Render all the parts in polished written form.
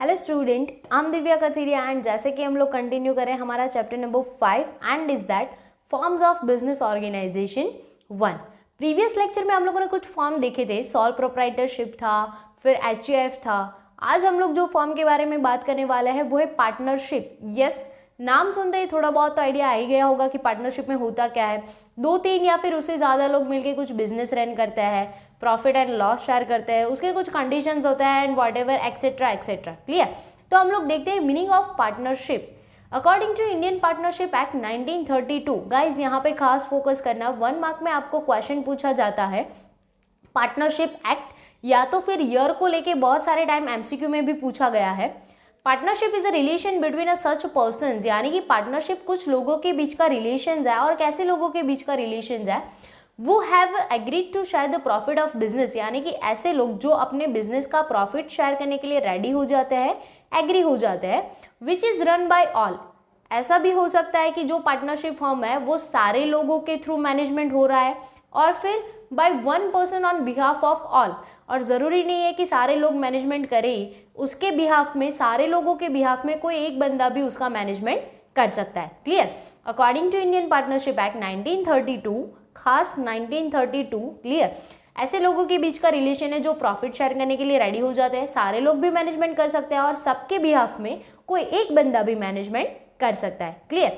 Hello student, I am Divya Kathiria and जैसे कि हम लोग कंटिन्यू करें हमारा chapter number 5 and is that forms of business organisation 1। Previous lecture में हम लोगों ने कुछ फॉर्म देखे थे, सॉल प्रोप्राइटरशिप था, फिर एचयूएफ था। आज हम लोग जो फॉर्म के बारे में बात करने वाले हैं वो है पार्टनरशिप। यस, नाम सुनते ही थोड़ा बहुत तो आइडिया आ ही गया होगा कि पार्टनरशिप में होता क्या है। 2-3 या फिर उससे ज़्यादा लोग मिलके कुछ बिजनेस रन करते हैं, प्रॉफिट एंड लॉस शेयर करते हैं, उसके कुछ कंडीशंस होते हैं and whatever etcetera etcetera. Clear? तो हम लोग देखते हैं meaning of partnership according to Indian partnership act 1932। Guys यहाँ पे खास फोकस करना, 1 मार्क में आपको क्वेश्चन पूछा जाता है पार्टनरशिप एक्ट, या तो फिर ईयर को लेके बहुत सारे टाइम एमसीक्यू में भी पूछा गया है। Partnership is a relation between a such persons, यानी कि पार्टनरशिप कुछ लोगों के बीच का रिलेशन है। और कैसे लोगों के बीच का रिलेशन है? वो have agreed to share the profit of business, यानी कि ऐसे लोग जो अपने बिजनेस का प्रॉफिट शेयर करने के लिए रेडी हो जाते हैं, एग्री हो जाते हैं, which is run by all. ऐसा भी हो सकता है कि जो पार्टनरशिप फॉर्म है वो सारे लोगों के थ्रू मैनेजमेंट हो रहा है, और फिर by 1 person on behalf of all. और ज़रूरी नहीं है कि सारे लोग मैनेजमेंट करें, उसके बिहाफ में, सारे लोगों के बिहाफ में कोई एक बंदा भी उसका मैनेजमेंट कर सकता है। Clear? According to Indian partnership act 1932, खास 1932, क्लियर, ऐसे लोगों के बीच का रिलेशन है जो प्रॉफिट शेयर करने के लिए रेडी हो जाते हैं, सारे लोग भी मैनेजमेंट कर सकते हैं और सबके बिहाफ में कोई एक बंदा भी मैनेजमेंट कर सकता है। क्लियर?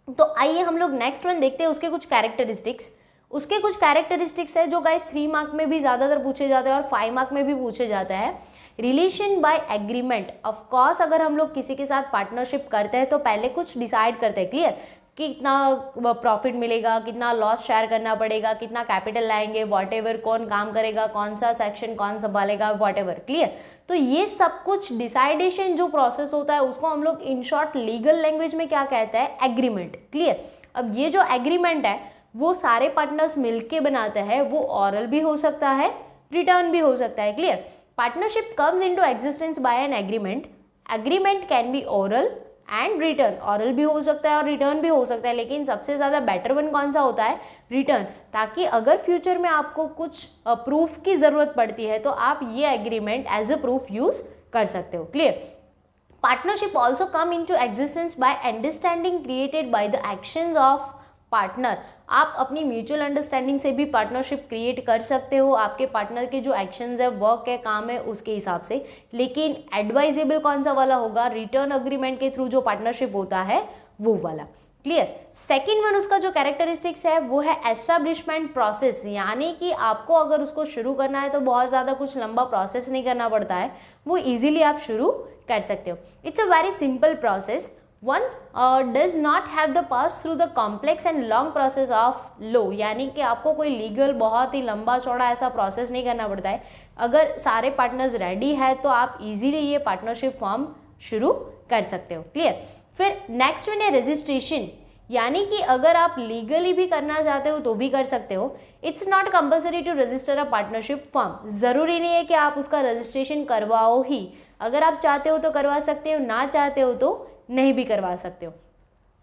तो आइए हम लोग नेक्स्ट वन देखते हैं, उसके कुछ कैरेक्टरिस्टिक्स। उसके कुछ कैरेक्टरिस्टिक्स है जो गाइस 3 मार्क में भी ज़्यादातर पूछे जाते हैं और 5 मार्क में भी पूछे जाता है। Relation by agreement. Of course अगर हम लोग किसी के साथ पार्टनरशिप करते हैं तो पहले कुछ डिसाइड करते हैं, क्लियर, कि कितना प्रॉफिट मिलेगा, कितना लॉस शेयर करना पड़ेगा, कितना कैपिटल लाएंगे, वॉट एवर, कौन काम करेगा, कौन सा सेक्शन कौन संभालेगा, वॉट एवर। क्लियर? तो ये सब कुछ डिसाइडेशन जो प्रोसेस होता है उसको हम लोग इन शॉर्ट लीगल लैंग्वेज में क्या कहते हैं? एग्रीमेंट। क्लियर? अब ये जो एग्रीमेंट है वो सारे पार्टनर्स मिलके बनाते हैं, वो ऑरल भी हो सकता है, रिटर्न भी हो सकता है। Clear? Partnership comes into existence by an agreement. Agreement can be oral and written. Oral भी हो सकता है और रिटर्न भी हो सकता है, लेकिन सबसे ज़्यादा बेटर वन कौन सा होता है? रिटर्न। ताकि अगर फ्यूचर में आपको कुछ प्रूफ की ज़रूरत पड़ती है तो आप ये agreement as a proof use कर सकते हो। Clear? Partnership also come into existence by understanding created by the actions of partner. आप अपनी म्यूचुअल अंडरस्टैंडिंग से भी पार्टनरशिप क्रिएट कर सकते हो, आपके पार्टनर के जो एक्शंस है, वर्क है, काम है, उसके हिसाब से। लेकिन एडवाइजेबल कौन सा वाला होगा? रिटर्न अग्रीमेंट के थ्रू जो पार्टनरशिप होता है वो वाला। क्लियर? सेकेंड वन उसका जो कैरेक्टरिस्टिक्स है वो है एस्टैब्लिशमेंट प्रोसेस, यानी कि आपको अगर उसको शुरू करना है तो बहुत ज़्यादा कुछ लंबा प्रोसेस नहीं करना पड़ता है, वो ईजिली आप शुरू कर सकते हो। It's a very simple process. One does not have the pass through the complex and long process of law, यानी कि आपको कोई लीगल बहुत ही लंबा चौड़ा ऐसा प्रोसेस नहीं करना पड़ता है। अगर सारे पार्टनर्स रेडी है तो आप इजीली ये पार्टनरशिप फॉर्म शुरू कर सकते हो। क्लियर? फिर नेक्स्ट वन है रजिस्ट्रेशन, यानी कि अगर आप लीगली भी करना चाहते हो तो भी कर सकते हो। It's not compulsory to register a partnership form. ज़रूरी नहीं है कि आप उसका रजिस्ट्रेशन करवाओ ही, अगर आप चाहते हो तो करवा सकते हो, ना चाहते हो तो नहीं भी करवा सकते हो।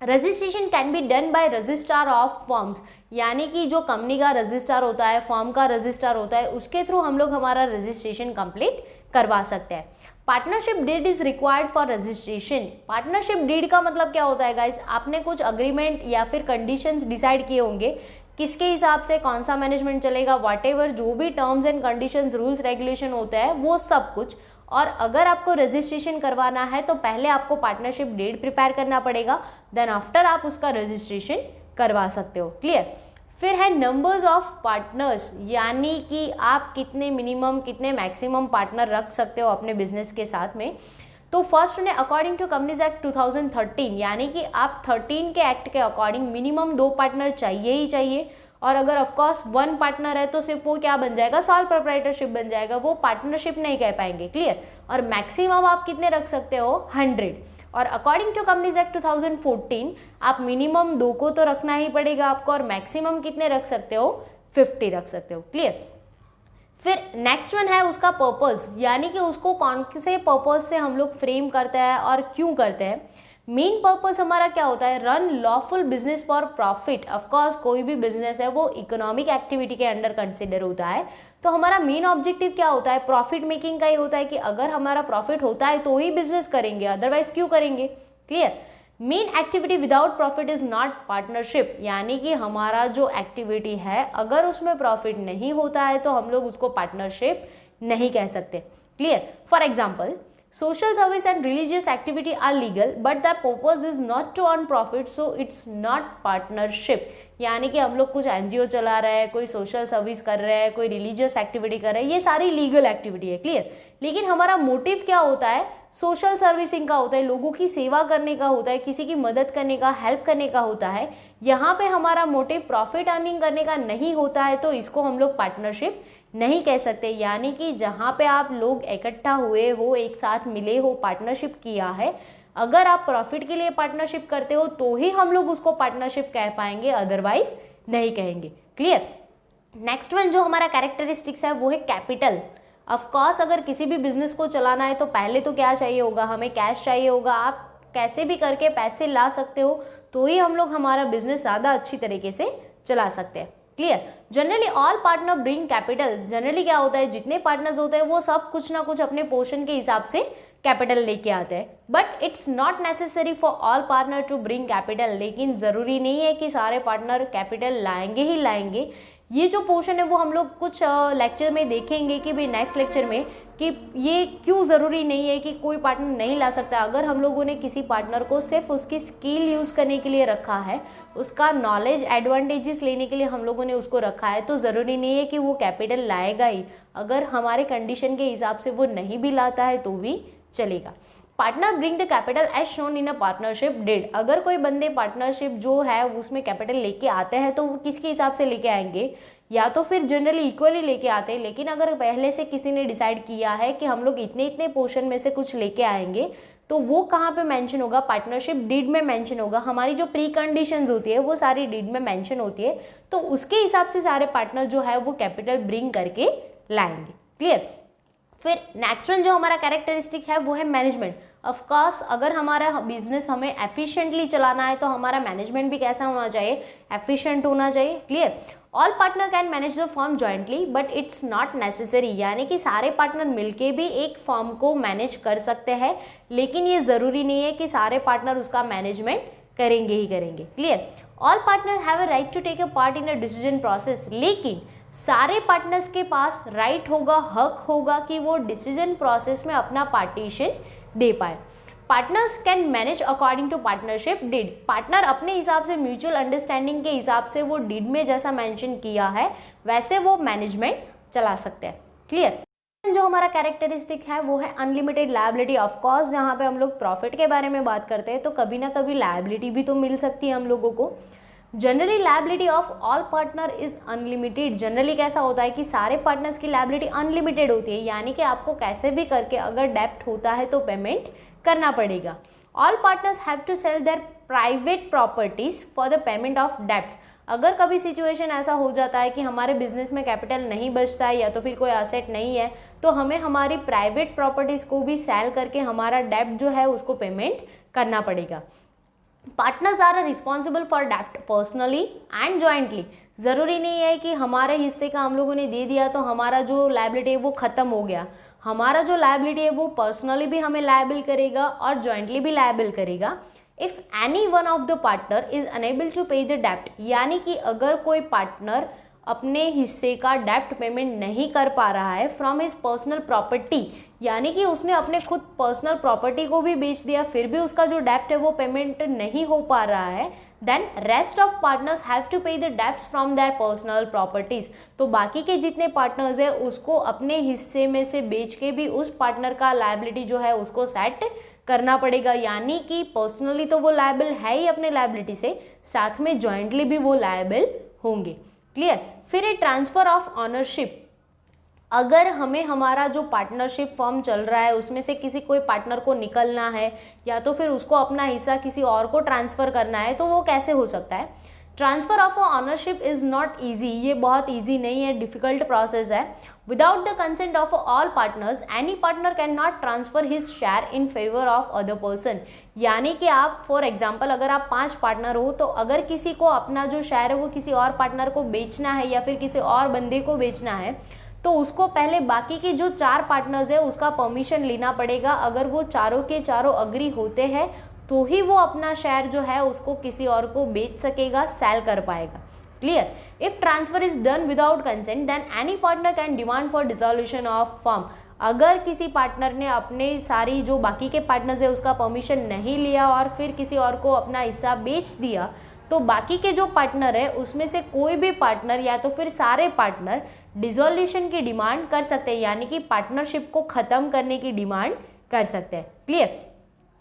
Registration can be done by registrar of firms, यानी कि जो कंपनी का रजिस्ट्रार होता है, फर्म का रजिस्ट्रार होता है, उसके थ्रू हम लोग हमारा रजिस्ट्रेशन कंप्लीट करवा सकते हैं। Partnership deed is required for registration. Partnership deed का मतलब क्या होता है गाइस? आपने कुछ अग्रीमेंट या फिर कंडीशंस डिसाइड किए होंगे, किसके हिसाब से कौन सा मैनेजमेंट चलेगा, वॉट एवर जो भी terms and conditions, rules regulation होते हैं वो सब कुछ। और अगर आपको रजिस्ट्रेशन करवाना है तो पहले आपको पार्टनरशिप डीड प्रिपेयर करना पड़ेगा, देन आफ्टर आप उसका रजिस्ट्रेशन करवा सकते हो। क्लियर? फिर है नंबर्स ऑफ पार्टनर्स, यानी कि आप कितने मिनिमम कितने मैक्सिमम पार्टनर रख सकते हो अपने बिजनेस के साथ में। तो फर्स्ट ने अकॉर्डिंग टू कंपनीज एक्ट 2013, यानी कि आप 13 के एक्ट के अकॉर्डिंग मिनिमम 2 पार्टनर चाहिए ही चाहिए। और अगर ऑफकोर्स 1 पार्टनर है तो सिर्फ वो क्या बन जाएगा? सॉल प्रोप्राइटरशिप बन जाएगा, वो पार्टनरशिप नहीं कह पाएंगे। क्लियर? और मैक्सिमम आप कितने रख सकते हो? 100। और अकॉर्डिंग टू कंपनीज एक्ट 2014 आप मिनिमम 2 को तो रखना ही पड़ेगा आपको, और मैक्सिमम कितने रख सकते हो? 50 रख सकते हो। क्लियर? फिर नेक्स्ट वन है उसका पर्पस, यानी कि उसको कौन से पर्पस से हम लोग फ्रेम करते हैं और क्यों करते हैं। मेन पर्पस हमारा क्या होता है, run lawful business for profit. Of course कोई भी बिजनेस है वो इकोनॉमिक एक्टिविटी के अंडर कंसिडर होता है, तो हमारा मेन ऑब्जेक्टिव क्या होता है, प्रॉफिट मेकिंग का ही होता है कि अगर हमारा प्रॉफिट होता है तो ही बिजनेस करेंगे, अदरवाइज क्यों करेंगे। Clear. Main activity without profit is not partnership, यानी कि हमारा जो एक्टिविटी है अगर उसमें प्रॉफिट नहीं होता है तो हम लोग उसको पार्टनरशिप नहीं कह सकते। Clear. For example, social service and religious activity are legal but the purpose is not to earn profit, so it's not partnership। यानी कि हम लोग कुछ एनजीओ चला रहे हैं, कोई सोशल सर्विस कर रहे हैं, कोई रिलीजियस एक्टिविटी कर रहे हैं, ये सारी लीगल एक्टिविटी है। क्लियर। लेकिन हमारा मोटिव क्या होता है, सोशल सर्विसिंग का होता है, लोगों की सेवा करने का होता है, किसी की मदद करने का, हेल्प करने का होता है। यहाँ पे हमारा मोटिव प्रॉफिट अर्निंग करने का नहीं होता है, तो इसको हम लोग पार्टनरशिप नहीं कह सकते। यानी कि जहाँ पे आप लोग इकट्ठा हुए हो, एक साथ मिले हो, पार्टनरशिप किया है, अगर आप प्रॉफिट के लिए पार्टनरशिप करते हो तो ही हम लोग उसको पार्टनरशिप कह पाएंगे, अदरवाइज नहीं कहेंगे। क्लियर। नेक्स्ट वन जो हमारा कैरेक्टरिस्टिक्स है वो है कैपिटल। ऑफकोर्स अगर किसी भी बिजनेस को चलाना है तो पहले तो क्या चाहिए होगा, हमें कैश चाहिए होगा। आप कैसे भी करके पैसे ला सकते हो तो ही हम लोग हमारा बिजनेस ज़्यादा अच्छी तरीके से चला सकते हैं। Clear. Generally all partner bring capital. Generally क्या होता है, जितने पार्टनर्स होते हैं वो सब कुछ ना कुछ अपने पोर्शन के हिसाब से कैपिटल लेके आते हैं, but it's not necessary for all partner to bring capital. लेकिन ज़रूरी नहीं है कि सारे पार्टनर कैपिटल लाएंगे ही लाएंगे। ये जो पोर्शन है वो हम लोग कुछ लेक्चर में देखेंगे कि भाई नेक्स्ट लेक्चर में कि ये क्यों ज़रूरी नहीं है कि कोई पार्टनर नहीं ला सकता। अगर हम लोगों ने किसी पार्टनर को सिर्फ उसकी स्किल यूज़ करने के लिए रखा है, उसका नॉलेज एडवांटेजेस लेने के लिए हम लोगों ने उसको रखा है, तो ज़रूरी नहीं है कि वो कैपिटल लाएगा ही। अगर हमारे कंडीशन के हिसाब से वो नहीं भी लाता है तो भी चलेगा। Partner bring the capital as shown in a partnership deed. अगर कोई बंदे पार्टनरशिप जो है उसमें कैपिटल लेके आते हैं तो वो किसके हिसाब से लेके आएंगे, या तो फिर जनरली इक्वली लेके आते हैं। लेकिन अगर पहले से किसी ने डिसाइड किया है कि हम लोग इतने इतने पोर्शन में से कुछ लेके आएंगे, तो वो कहाँ पे मेंशन होगा, पार्टनरशिप डीड में मेंशन होगा। हमारी जो प्री कंडीशंस होती है वो सारी डीड में मेंशन होती है, तो उसके हिसाब से सारे पार्टनर जो है वो कैपिटल ब्रिंग करके लाएंगे। क्लियर। फिर नेक्स्ट वन जो हमारा कैरेक्टरिस्टिक है वो है मैनेजमेंट। ऑफकोर्स अगर हमारा बिजनेस हमें एफिशिएंटली चलाना है तो हमारा मैनेजमेंट भी कैसा होना चाहिए, एफिशिएंट होना चाहिए। Clear. All partner can manage the firm jointly but it's not necessary. यानी कि सारे पार्टनर मिलके भी एक फर्म को मैनेज कर सकते हैं, लेकिन ये ज़रूरी नहीं है कि सारे पार्टनर उसका मैनेजमेंट करेंगे ही करेंगे। Clear. All partner have a right to take a part in a decision process. लेकिन सारे पार्टनर्स के पास राइट होगा, हक होगा कि वो डिसीजन प्रोसेस में अपना पार्टीशन दे पाए। Partners can manage according to partnership deed. Partner अपने हिसाब से म्यूचुअल अंडरस्टैंडिंग के हिसाब से वो डीड में जैसा मेंशन किया है वैसे वो मैनेजमेंट चला सकते हैं। क्लियर। जो हमारा कैरेक्टरिस्टिक है वो है अनलिमिटेड लायबिलिटी। ऑफकोर्स जहाँ पे हम लोग प्रॉफिट के बारे में बात करते हैं तो कभी ना कभी लायबिलिटी भी तो मिल सकती है हम लोगों को। Generally liability of all partner is unlimited. Generally कैसा होता है कि सारे पार्टनर्स की लायबिलिटी अनलिमिटेड होती है, यानी कि आपको कैसे भी करके अगर डेप्ट होता है तो पेमेंट करना पड़ेगा। All partners have to sell their private properties for the payment of debts. अगर कभी सिचुएशन ऐसा हो जाता है कि हमारे बिजनेस में कैपिटल नहीं बचता है या तो फिर कोई एसेट नहीं है, तो हमें हमारी प्राइवेट प्रॉपर्टीज़ को भी सेल करके हमारा डेप्ट जो है उसको पेमेंट करना पड़ेगा। पार्टनर्स आर रिस्पॉन्सिबल फॉर डेप्ट पर्सनली एंड जॉइंटली। ज़रूरी नहीं है कि हमारे हिस्से का हम लोगों ने दे दिया तो हमारा जो लायबिलिटी है वो ख़त्म हो गया। हमारा जो लायबिलिटी है वो पर्सनली भी हमें लायबल करेगा और जॉइंटली भी लायबल करेगा। If any one of the partner is unable to pay the डेप्ट, यानी कि अगर कोई पार्टनर अपने हिस्से का डेप्ट पेमेंट नहीं कर पा रहा है फ्रॉम हिज पर्सनल प्रॉपर्टी, यानी कि उसने अपने खुद पर्सनल प्रॉपर्टी को भी बेच दिया फिर भी उसका जो डेप्ट है वो पेमेंट नहीं हो पा रहा है, then rest of partners have to pay the debts from their personal properties. तो बाकी के जितने पार्टनर्स है उसको अपने हिस्से में से बेच के भी उस पार्टनर का लायबिलिटी जो है उसको सेट करना पड़ेगा। यानी कि पर्सनली तो वो लायबल है ही अपने लायबिलिटी से, साथ में जॉइंटली भी वो लायबल होंगे। क्लियर। फिर ये ट्रांसफ़र ऑफ ऑनरशिप। अगर हमें हमारा जो पार्टनरशिप फर्म चल रहा है उसमें से किसी कोई पार्टनर को निकलना है या तो फिर उसको अपना हिस्सा किसी और को ट्रांसफ़र करना है तो वो कैसे हो सकता है। Transfer of ownership is not easy, ये बहुत ईजी नहीं है, डिफिकल्ट प्रोसेस है। Without the consent of all partners any partner can not transfer his share in favour of other person. यानी कि आप फॉर एग्जाम्पल अगर आप 5 पार्टनर हो तो अगर किसी को अपना जो शेयर है वो किसी और पार्टनर को बेचना है या फिर किसी और बंदे को बेचना है तो उसको पहले बाकी के जो 4 पार्टनर्स है उसका परमिशन लेना पड़ेगा। अगर वो चारों के चारों अग्री होते हैं तो ही वो अपना शेयर जो है उसको किसी और को बेच सकेगा, सेल कर पाएगा। Clear? If transfer is done without consent then any partner can demand for dissolution of firm. अगर किसी पार्टनर ने अपने सारी जो बाकी के पार्टनर्स है उसका परमिशन नहीं लिया और फिर किसी और को अपना हिस्सा बेच दिया तो बाकी के जो पार्टनर है उसमें से कोई भी पार्टनर या तो फिर सारे पार्टनर डिसोल्यूशन की डिमांड कर सकते हैं, यानी कि पार्टनरशिप को ख़त्म करने की डिमांड कर सकते हैं। क्लियर?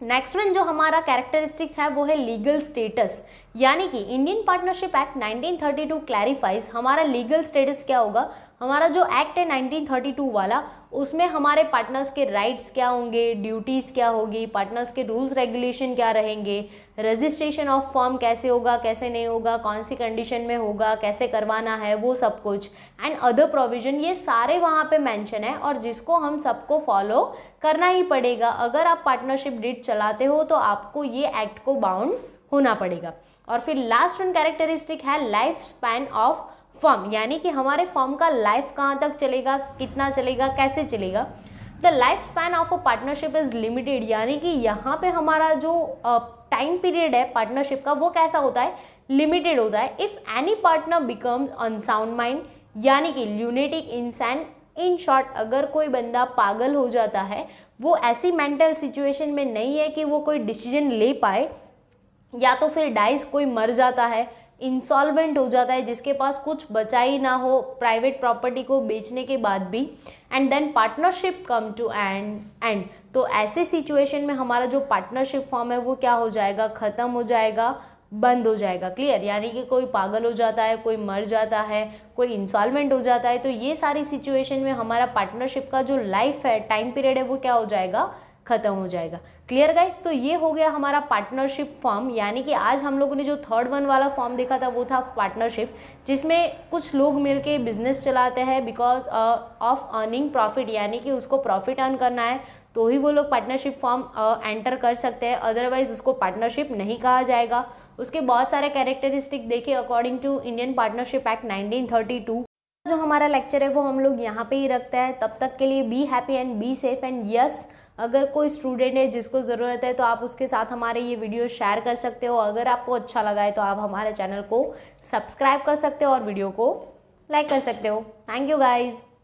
नेक्स्ट वन जो हमारा कैरेक्टरिस्टिक्स है वो है लीगल स्टेटस, यानी कि इंडियन पार्टनरशिप एक्ट 1932 क्लैरिफाइज हमारा लीगल स्टेटस क्या होगा। हमारा जो एक्ट है 1932 वाला उसमें हमारे पार्टनर्स के राइट्स क्या होंगे, ड्यूटीज़ क्या होगी, पार्टनर्स के रूल्स रेगुलेशन क्या रहेंगे, रजिस्ट्रेशन ऑफ फर्म कैसे होगा कैसे नहीं होगा, कौन सी कंडीशन में होगा, कैसे करवाना है, वो सब कुछ एंड अदर प्रोविजन, ये सारे वहाँ पे मेंशन है और जिसको हम सबको फॉलो करना ही पड़ेगा। अगर आप पार्टनरशिप डीड चलाते हो तो आपको ये एक्ट को बाउंड होना पड़ेगा। और फिर लास्ट वन कैरेक्टरिस्टिक है लाइफ स्पैन ऑफ फर्म, यानी कि हमारे फर्म का लाइफ कहाँ तक चलेगा, कितना चलेगा, कैसे चलेगा। The life span of a partnership is limited, यानी कि यहाँ पे हमारा जो टाइम पीरियड है पार्टनरशिप का वो कैसा होता है, लिमिटेड होता है। If any partner becomes unsound mind, यानी कि ल्यूनेटिक इंसान, इन शॉर्ट अगर कोई बंदा पागल हो जाता है, वो ऐसी मेंटल सिचुएशन में नहीं है कि वो कोई डिसीजन ले पाए, या तो फिर डाइस कोई मर जाता है, इंसॉल्वेंट हो जाता है, जिसके पास कुछ बचा ही ना हो प्राइवेट प्रॉपर्टी को बेचने के बाद भी, and then partnership come to end, तो ऐसे सिचुएशन में हमारा जो पार्टनरशिप फॉर्म है वो क्या हो जाएगा, ख़त्म हो जाएगा, बंद हो जाएगा। क्लियर? यानी कि कोई पागल हो जाता है, कोई मर जाता है, कोई इंसॉल्वेंट हो जाता है, तो ये सारी सिचुएशन में हमारा पार्टनरशिप का जो लाइफ है, टाइम पीरियड है, वो क्या हो जाएगा, ख़त्म हो जाएगा। Clear guys? तो ये हो गया हमारा पार्टनरशिप फॉर्म, यानी कि आज हम लोगों ने जो थर्ड वन वाला फॉर्म देखा था वो था पार्टनरशिप, जिसमें कुछ लोग मिलके बिजनेस चलाते हैं बिकॉज ऑफ अर्निंग प्रॉफिट, यानी कि उसको प्रॉफिट अर्न करना है तो ही वो लोग पार्टनरशिप फॉर्म एंटर कर सकते हैं, अदरवाइज उसको पार्टनरशिप नहीं कहा जाएगा। उसके बहुत सारे कैरेक्टरिस्टिक देखे according to Indian partnership act 1932। जो हमारा लेक्चर है वो हम लोग यहाँ पे ही रखते हैं। तब तक के लिए be happy and be safe and yes, अगर कोई स्टूडेंट है जिसको ज़रूरत है तो आप उसके साथ हमारे ये वीडियो शेयर कर सकते हो। अगर आपको अच्छा लगा है तो आप हमारे चैनल को सब्सक्राइब कर सकते हो और वीडियो को लाइक कर सकते हो। Thank you guys.